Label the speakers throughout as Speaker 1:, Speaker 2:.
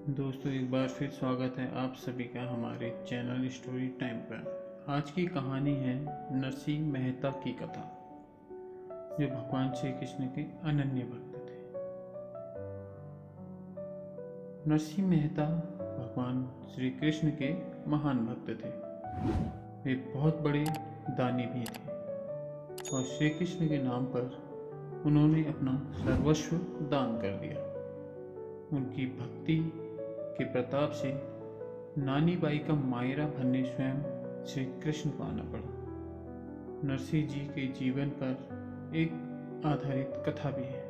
Speaker 1: दोस्तों, एक बार फिर स्वागत है आप सभी का हमारे चैनल स्टोरी टाइम पर। आज की कहानी है नरसिंह मेहता की कथा, जो भगवान श्री कृष्ण के अनन्य भक्त थे। नरसिंह मेहता भगवान श्री कृष्ण के महान भक्त थे। वे बहुत बड़े दानी भी थे और श्री कृष्ण के नाम पर उन्होंने अपना सर्वस्व दान कर दिया। उनकी भक्ति के प्रताप से नानी बाई का मायरा बनने स्वयं श्री कृष्ण को आना पड़ा। नरसिंह जी के जीवन पर एक आधारित कथा भी है,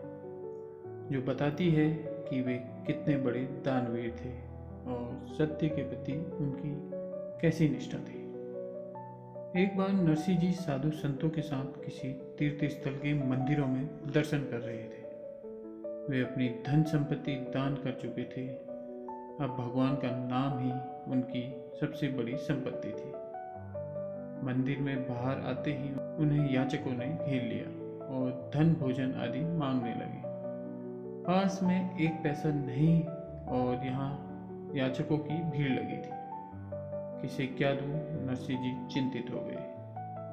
Speaker 1: जो बताती है कि वे कितने बड़े दानवीर थे और सत्य के प्रति उनकी कैसी निष्ठा थी। एक बार नरसिंह जी साधु संतों के साथ किसी तीर्थ स्थल के मंदिरों में दर्शन कर रहे थे। वे अपनी धन संपत्ति दान कर चुके थे। अब भगवान का नाम ही उनकी सबसे बड़ी संपत्ति थी। मंदिर में बाहर आते ही उन्हें याचकों ने घेर लिया और धन भोजन आदि मांगने लगे। पास में एक पैसा नहीं और यहाँ याचकों की भीड़ लगी थी। किसे क्या दूं? नरसिंह जी चिंतित हो गए।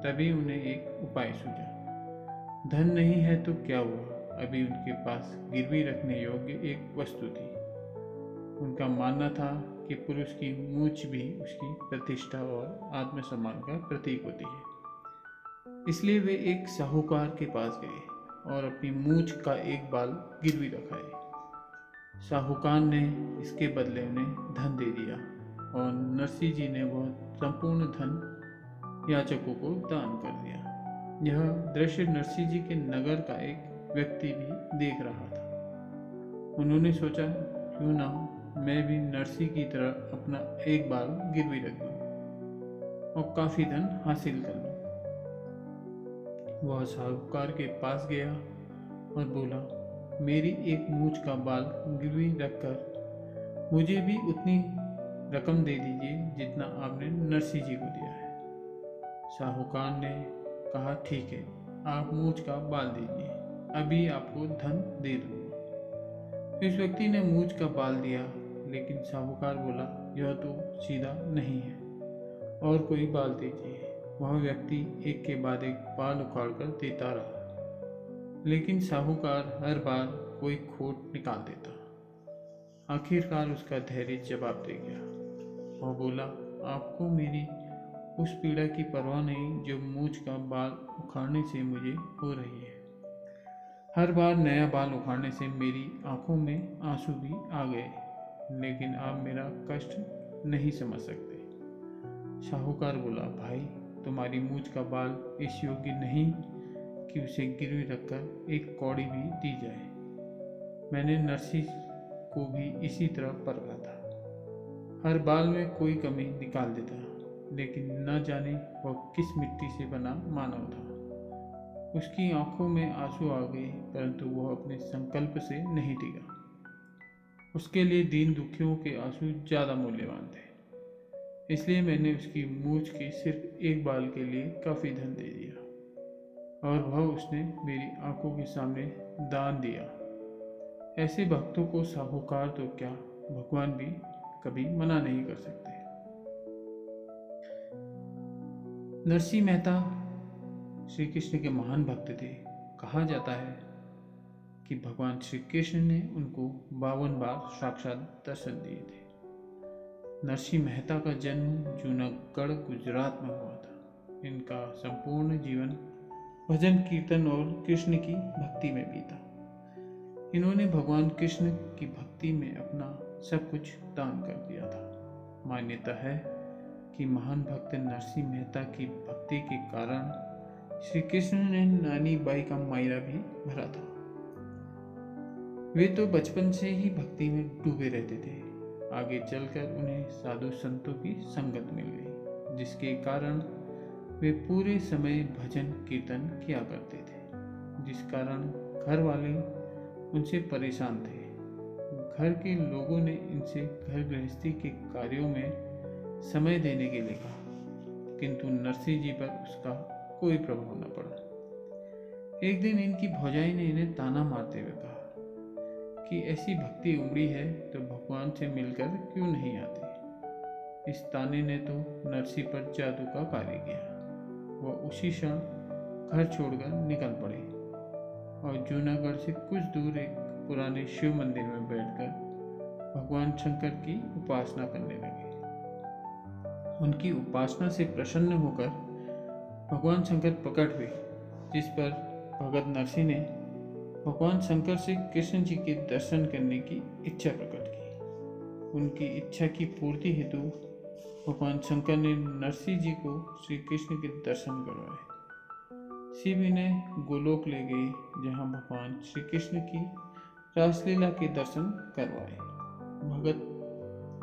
Speaker 1: तभी उन्हें एक उपाय सूझा। धन नहीं है तो क्या हुआ, अभी उनके पास गिरवी रखने योग्य एक वस्तु थी। उनका मानना था कि पुरुष की मूंछ भी उसकी प्रतिष्ठा और आत्मसम्मान का प्रतीक होती है। इसलिए वे एक साहूकार के पास गए और अपनी मूंछ का एक बाल गिरवी रखाए। साहूकार ने इसके बदले उन्हें धन दे दिया और नरसिंह जी ने वह संपूर्ण धन याचकों को दान कर दिया। यह दृश्य नरसिंह जी के नगर का एक व्यक्ति भी देख रहा था। उन्होंने सोचा, क्यों ना मैं भी नरसिंह की तरह अपना एक बाल गिरवी रख दूं और काफी धन हासिल कर लूं। वह साहूकार के पास गया और बोला, मेरी एक मूंछ का बाल गिरवी रखकर मुझे भी उतनी रकम दे दीजिए जितना आपने नरसिंह जी को दिया है। साहूकार ने कहा, ठीक है, आप मूंछ का बाल दीजिए, अभी आपको धन दे दूंगा। इस व्यक्ति ने मूंछ का बाल दिया, लेकिन साहूकार बोला, यह तो सीधा नहीं है, और कोई बाल दीजिए। वह व्यक्ति एक के बाद एक बाल उखाड़ कर देता रहा, लेकिन साहूकार हर बार कोई खोट निकाल देता। आखिरकार उसका धैर्य जवाब दे गया। वह बोला, आपको मेरी उस पीड़ा की परवाह नहीं जो मूंछ का बाल उखाड़ने से मुझे हो रही है। हर बार नया बाल उखाड़ने से मेरी आंखों में आंसू भी आ गए, लेकिन आप मेरा कष्ट नहीं समझ सकते। साहूकार बोला, भाई, तुम्हारी मूंछ का बाल इस योग्य नहीं कि उसे गिरवी रखकर एक कौड़ी भी दी जाए। मैंने नरसिंह को भी इसी तरह परखा था। हर बाल में कोई कमी निकाल देता, लेकिन न जाने वह किस मिट्टी से बना मानव था। उसकी आंखों में आंसू आ गए, परंतु वह अपने संकल्प से नहीं टिका। उसके लिए दीन दुखियों के आंसू ज़्यादा मूल्यवान थे। इसलिए मैंने उसकी मूंछ के सिर्फ एक बाल के लिए काफ़ी धन दे दिया, और वह उसने मेरी आंखों के सामने दान दिया। ऐसे भक्तों को साहूकार तो क्या, भगवान भी कभी मना नहीं कर सकते। नरसिंह मेहता श्री कृष्ण के महान भक्त थे। कहा जाता है कि भगवान श्री कृष्ण ने उनको 52 बार साक्षात दर्शन दिए थे। नरसिंह मेहता का जन्म जूनागढ़ गुजरात में हुआ था। इनका संपूर्ण जीवन भजन कीर्तन और कृष्ण की भक्ति में बीता। इन्होंने भगवान कृष्ण की भक्ति में अपना सब कुछ दान कर दिया था। मान्यता है कि महान भक्त नरसिंह मेहता की भक्ति के कारण श्री कृष्ण ने नानी बाई का मायरा भी भरा था। वे तो बचपन से ही भक्ति में डूबे रहते थे। आगे चलकर उन्हें साधु संतों की संगत मिल गई, जिसके कारण वे पूरे समय भजन कीर्तन किया करते थे, जिस कारण घर वाले उनसे परेशान थे। घर के लोगों ने इनसे घर गृहस्थी के कार्यों में समय देने के लिए कहा, किंतु नरसिंह जी पर उसका कोई प्रभाव न पड़ा। एक दिन इनकी भौजाई ने इन्हें ताना मारते हुए कहा कि ऐसी भक्ति उमड़ी है तो भगवान से मिलकर क्यों नहीं आती। इस ताने ने तो नरसी पर जादू का कार्य किया। वह उसी क्षण घर छोड़कर निकल पड़े और जूनागढ़ से कुछ दूर एक पुराने शिव मंदिर में बैठकर भगवान शंकर की उपासना करने लगे। उनकी उपासना से प्रसन्न होकर भगवान शंकर प्रकट हुए, जिस पर भगत नरसी ने भगवान शंकर से कृष्ण जी के दर्शन करने की इच्छा प्रकट की। उनकी इच्छा की पूर्ति हेतु भगवान शंकर ने नरसी जी को श्री कृष्ण के दर्शन करवाए। शिव इन्हें गोलोक ले गए, जहां भगवान श्री कृष्ण की रासलीला के दर्शन करवाए। भगत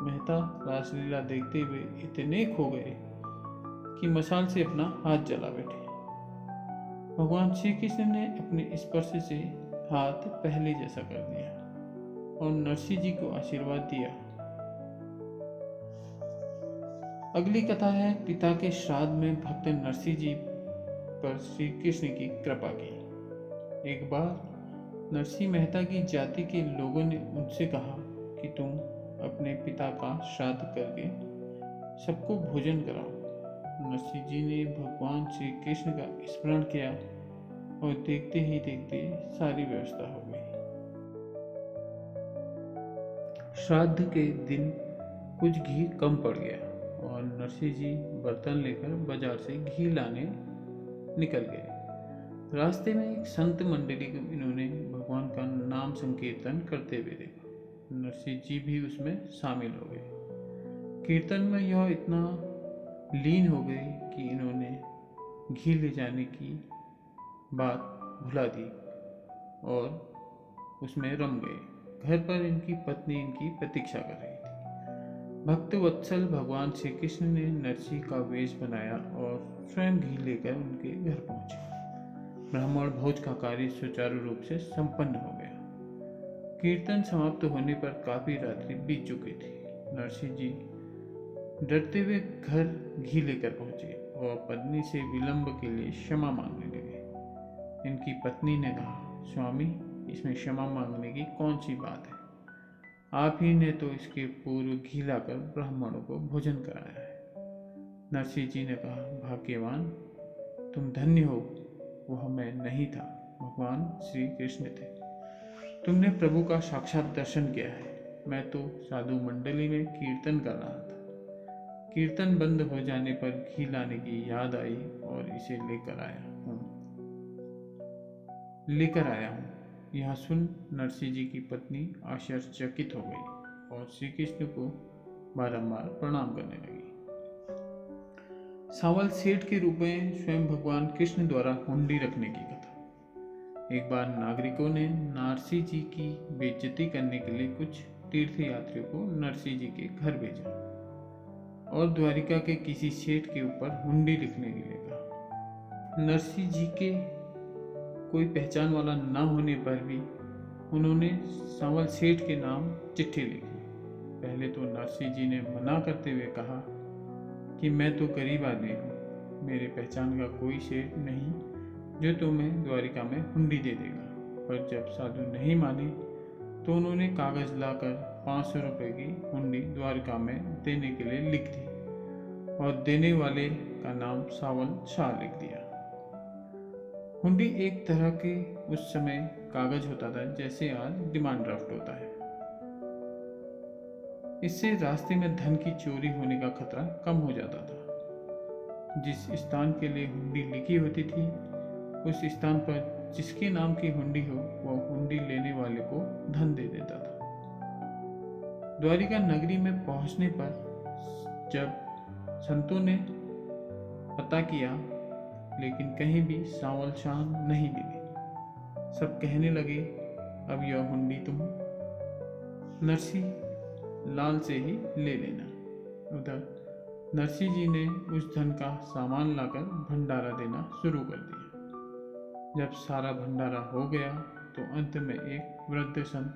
Speaker 1: मेहता रासलीला देखते हुए इतने खो गए कि मशाल से अपना हाथ जला बैठे। भगवान श्री कृष्ण ने अपने स्पर्श से हाथ पहले जैसा कर दिया और नरसी जी को आशीर्वाद दिया। अगली कथा है पिता के श्राद्ध में भक्त नरसी जी पर श्री कृष्ण की कृपा की। एक बार नरसी मेहता की जाति के लोगों ने उनसे कहा कि तुम अपने पिता का श्राद्ध करके सबको भोजन कराओ। नरसी जी ने भगवान श्री कृष्ण का स्मरण किया और देखते ही देखते सारी व्यवस्था हो गई। श्राद्ध के दिन कुछ घी कम पड़ गया और नरसी जी बर्तन लेकर बाजार से घी लाने निकल गए। रास्ते में एक संत मंडली को इन्होंने भगवान का नाम संकीर्तन करते हुए देखा। नरसी जी भी उसमें शामिल हो गए। कीर्तन में यह इतना लीन हो गए कि इन्होंने घी ले जाने की बात भुला दी और उसमें रम गए। घर पर इनकी पत्नी इनकी प्रतीक्षा कर रही थी। भक्त वत्सल भगवान श्री कृष्ण ने नरसी का वेश बनाया और स्वयं घी लेकर उनके घर पहुंचे। ब्राह्मण भोज का कार्य सुचारू रूप से संपन्न हो गया। कीर्तन समाप्त होने पर काफी रात्रि बीत चुकी थी। नरसी जी डरते हुए घर घी लेकर पहुंचे और पत्नी से विलंब के लिए क्षमा मांगने लगे। इनकी पत्नी ने कहा, स्वामी, इसमें क्षमा मांगने की कौन सी बात है? आप ही ने तो इसके पूर्व घी लाकर ब्राह्मणों को भोजन कराया है। नरसी जी ने कहा, भाग्यवान, तुम धन्य हो, वह मैं नहीं था, भगवान श्री कृष्ण थे। तुमने प्रभु का साक्षात दर्शन किया है। मैं तो साधु मंडली में कीर्तन कर रहा था। कीर्तन बंद हो जाने पर घी लाने की याद आई और इसे लेकर आया हूँ। यह सुन नरसी जी की पत्नी आश्चर्यचकित हो गई और श्री कृष्ण को बारंबार प्रणाम करने लगी। सावल सेठ के रूप में स्वयं भगवान कृष्ण द्वारा हुंडी रखने की कथा। एक बार नागरिकों ने नरसी जी की बेइज्जती करने के लिए कुछ तीर्थयात्रियों को नरसी जी के घर भेजा और द्वारिका के किसी सेठ के ऊपर हुंडी लिखने के लिए कहा। नरसी जी के कोई पहचान वाला न होने पर भी उन्होंने सावल सेठ के नाम चिट्ठी लिखी। पहले तो नरसी जी ने मना करते हुए कहा कि मैं तो गरीब आदमी हूँ, मेरे पहचान का कोई सेठ नहीं जो तुम्हें द्वारिका में हुंडी दे देगा। पर जब साधु नहीं माने तो उन्होंने कागज लाकर 500 रुपये की हुंडी द्वारिका में देने के लिए लिख दी और देने वाले का नाम सावल शाह लिख दिया। हुंडी एक तरह के उस समय कागज होता था जैसे आज डिमांड ड्राफ्ट होता है। इससे रास्ते में धन की चोरी होने का खतरा कम हो जाता था। जिस स्थान के लिए हुंडी लिखी होती थी, उस स्थान पर जिसके नाम की हुंडी हो वह हुंडी लेने वाले को धन दे देता था। द्वारिका नगरी में पहुंचने पर जब संतों ने पता किया, लेकिन कहीं भी सावल शाह नहीं मिले। सब कहने लगे, अब यह हुंडी तुम नरसी लाल से ही ले लेना। उधर नरसी जी ने उस धन का सामान लाकर भंडारा देना शुरू कर दिया। जब सारा भंडारा हो गया तो अंत में एक वृद्ध संत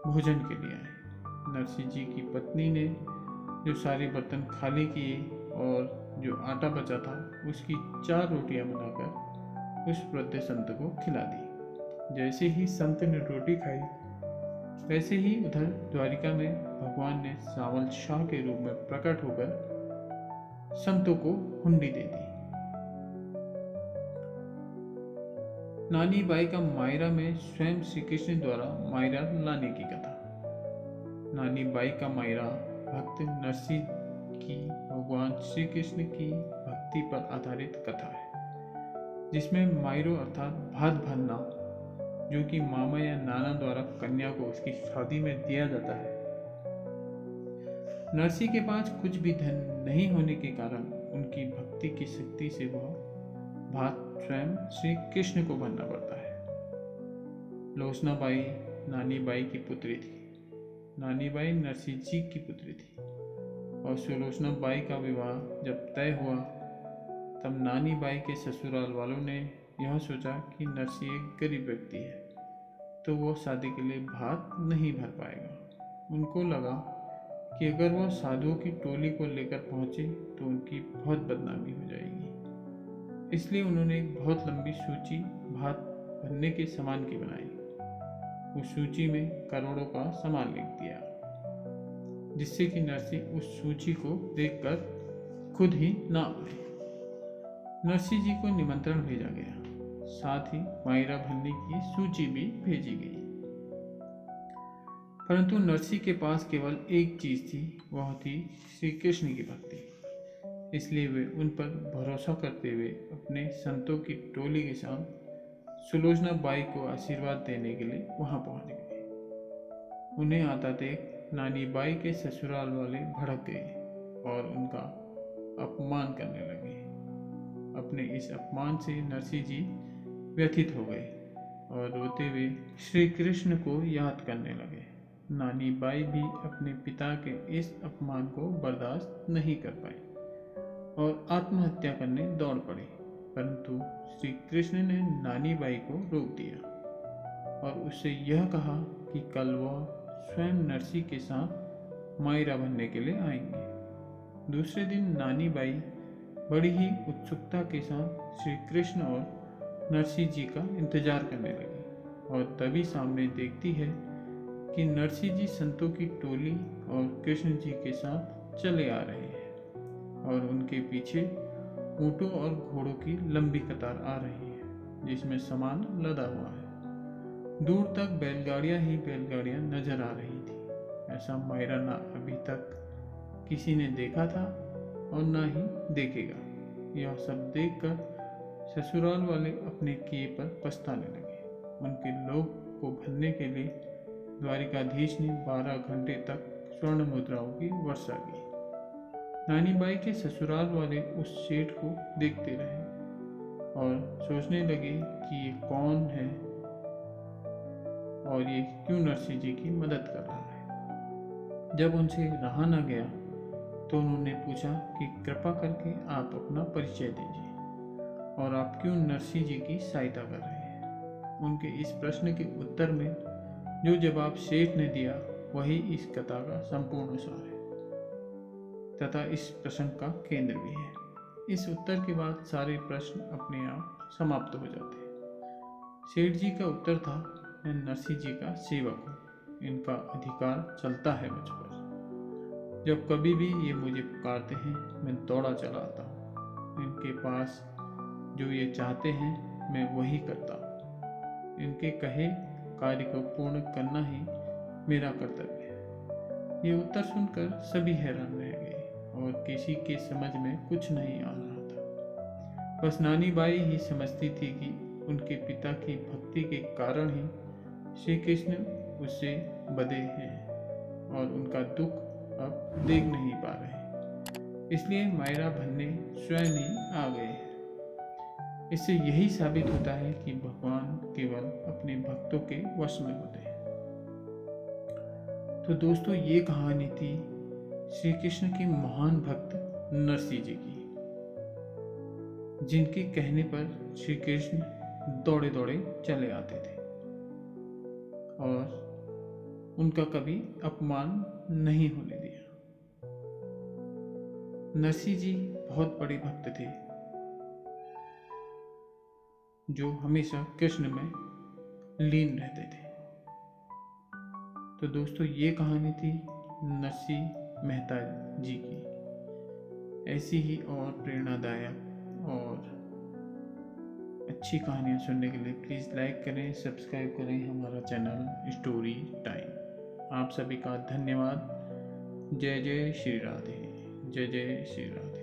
Speaker 1: भोजन के लिए आए। नरसी जी की पत्नी ने जो सारे बर्तन खाली किए और जो आटा बचा था उसकी 4 रोटियां बनाकर उस वृद्ध संत को खिला दी। जैसे ही संत ने रोटी खाई वैसे ही उधर द्वारिका में भगवान ने सावल शाह के रूप में प्रकट होकर संतों को हुंडी दे दी। नानी बाई का मायरा में स्वयं श्री कृष्ण द्वारा मायरा लाने की कथा। नानी बाई का मायरा भक्त नरसिंह की भगवान श्री कृष्ण की भक्ति पर आधारित कथा है, जिसमें मायरो अर्थात भात भरना, जो कि मामा या नाना द्वारा कन्या को उसकी शादी में दिया जाता है। नरसिंह के पास कुछ भी धन नहीं होने के कारण उनकी भक्ति की शक्ति से वह भात स्वयं श्री कृष्ण को भरना पड़ता है। लोचना बाई नानी बाई की पुत्री थी। नानी बाई नरसिंह जी की पुत्री थी और सुलोचना बाई का विवाह जब तय हुआ तब नानी बाई के ससुराल वालों ने यह सोचा कि नरसिंह एक गरीब व्यक्ति है तो वो शादी के लिए भात नहीं भर पाएगा। उनको लगा कि अगर वह साधुओं की टोली को लेकर पहुंचे तो उनकी बहुत बदनामी हो जाएगी। इसलिए उन्होंने एक बहुत लंबी सूची भात भरने के सामान की बनाई। उस सूची में करोड़ों का सामान लिख दिया, जिससे कि नरसिंह उस सूची को देखकर खुद ही ना आए। नरसिंह जी को निमंत्रण भेजा गया, साथ ही मायरा भरने की सूची भी भेजी गई। परंतु नरसिंह के पास केवल एक चीज थी, वह थी श्री कृष्ण की भक्ति। इसलिए वे उन पर भरोसा करते हुए अपने संतों की टोली के साथ सुलोचना बाई को आशीर्वाद देने के लिए वहां पहुंच गए। उन्हें आता देख नानी बाई के ससुराल वाले भड़क गए और उनका अपमान करने लगे। अपने इस अपमान से नरसिंह जी व्यथित हो गए और रोते हुए श्री कृष्ण को याद करने लगे। नानी बाई भी अपने पिता के इस अपमान को बर्दाश्त नहीं कर पाई और आत्महत्या करने दौड़ पड़े, परंतु श्री कृष्ण ने नानी बाई को रोक दिया और उससे यह कहा कि कल वह स्वयं नरसिंह के साथ मायरा बनने के लिए आएंगे। दूसरे दिन नानी बाई बड़ी ही उत्सुकता के साथ श्री कृष्ण और नरसिंह जी का इंतजार करने लगी और तभी सामने देखती है कि नरसिंह जी संतों की टोली और कृष्ण जी के साथ चले आ रहे हैं और उनके पीछे ऊंटों और घोड़ों की लंबी कतार आ रही है, जिसमें सामान लदा हुआ है। दूर तक बैलगाड़ियां ही बैलगाड़ियां नजर आ रही थी। ऐसा मायरा ना अभी तक किसी ने देखा था और ना ही देखेगा। यह सब देखकर ससुराल वाले अपने किए पर पछताने लगे। उनके लोग को भरने के लिए द्वारिकाधीश ने 12 घंटे तक स्वर्ण मुद्राओं की वर्षा की। नानी बाई के ससुराल वाले उस सेठ को देखते रहे और सोचने लगे कि ये कौन है और ये क्यों नरसिंह जी की मदद कर रहा है। जब उनसे रहा न गया तो उन्होंने पूछा कि कृपा करके आप अपना परिचय दीजिए और आप क्यों नरसिंह जी की सहायता कर रहे हैं। उनके इस प्रश्न के उत्तर में जो जवाब सेठ ने दिया वही इस कथा का संपूर्ण सार है तथा इस प्रसंग का केंद्र भी है। इस उत्तर के बाद सारे प्रश्न अपने आप समाप्त हो जाते हैं। सेठ जी का उत्तर था, मैं नरसिंह जी का सेवक हूँ, इनका अधिकार चलता है मुझ पर। जब कभी भी ये मुझे पुकारते हैं मैं दौड़ा चला आता हूँ। इनके पास जो ये चाहते हैं मैं वही करता हूँ। इनके कहे कार्य को पूर्ण करना ही मेरा कर्तव्य है। ये उत्तर सुनकर सभी हैरान रह गए और किसी के समझ में कुछ नहीं आ रहा था। बस नानी बाई ही समझती थी कि उनके पिता की भक्ति के कारण ही श्री कृष्ण उससे बधे हैं और उनका दुख अब देख नहीं पा रहे, इसलिए मायरा भरने स्वयं ही आ गए। इससे यही साबित होता है कि भगवान केवल अपने भक्तों के वश में होते हैं। तो दोस्तों, ये कहानी थी श्री कृष्ण के महान भक्त नरसिंह जी की, जिनके कहने पर श्री कृष्ण दौड़े दौड़े चले आते थे और उनका कभी अपमान नहीं होने दिया। नरसिंह जी बहुत बड़े भक्त थे जो हमेशा कृष्ण में लीन रहते थे। तो दोस्तों ये कहानी थी नरसिंह मेहता जी की। ऐसी ही और प्रेरणादायक और अच्छी कहानियाँ सुनने के लिए प्लीज़ लाइक करें, सब्सक्राइब करें हमारा चैनल स्टोरी टाइम। आप सभी का धन्यवाद। जय जय श्री राधे। जय जय श्री राधे।